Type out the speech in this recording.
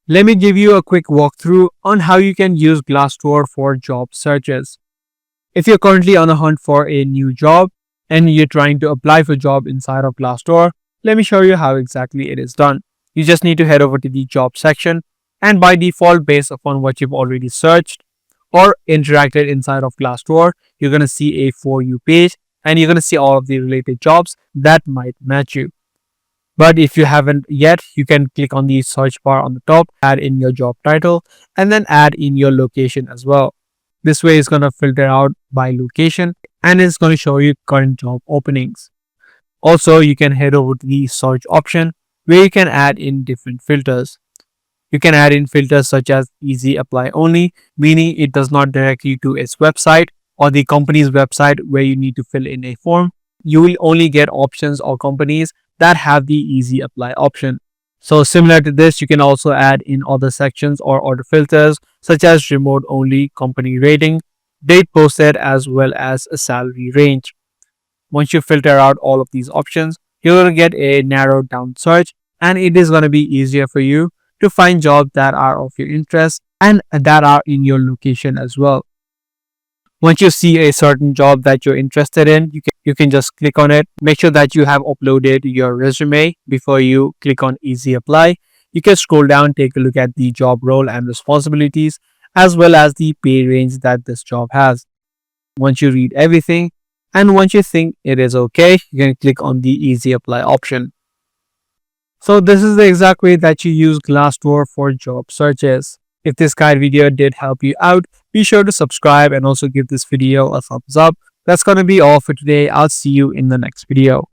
Let me give you a quick walkthrough on how you can use Glassdoor for job searches. If you're currently on a hunt for a new job and you're trying to apply for a job inside of Glassdoor, let me show you how exactly it is done. You just need to head over to the job section, and by default, based upon what you've already searched or interacted inside of Glassdoor, you're going to see a For You page and you're going to see all of the related jobs that might match you. But if you haven't yet, you can click on the search bar on the top, add in your job title, and then add in your location as well. This way it's going to filter out by location and it's going to show you current job openings. Also, you can head over to the search option where you can add in different filters. You can add in filters such as easy apply only, meaning it does not direct you to its website or the company's website where you need to fill in a form. You will only get options or companies that have the easy apply option. So similar to this, you can also add in other sections or other filters such as remote only, company rating, date posted, as well as a salary range. Once you filter out all of these options, you're going to get a narrowed down search, and it is going to be easier for you to find jobs that are of your interest and that are in your location as well. Once you see a certain job that you're interested in, you can just click on it. Make sure that you have uploaded your resume before you click on easy apply. You can scroll down, take a look at the job role and responsibilities, as well as the pay range that this job has. Once you read everything and once you think it is okay, you can click on the easy apply option. So this is the exact way that you use Glassdoor for job searches. If this guide video did help you out, be sure to subscribe and also give this video a thumbs up. That's going to be all for today. I'll see you in the next video.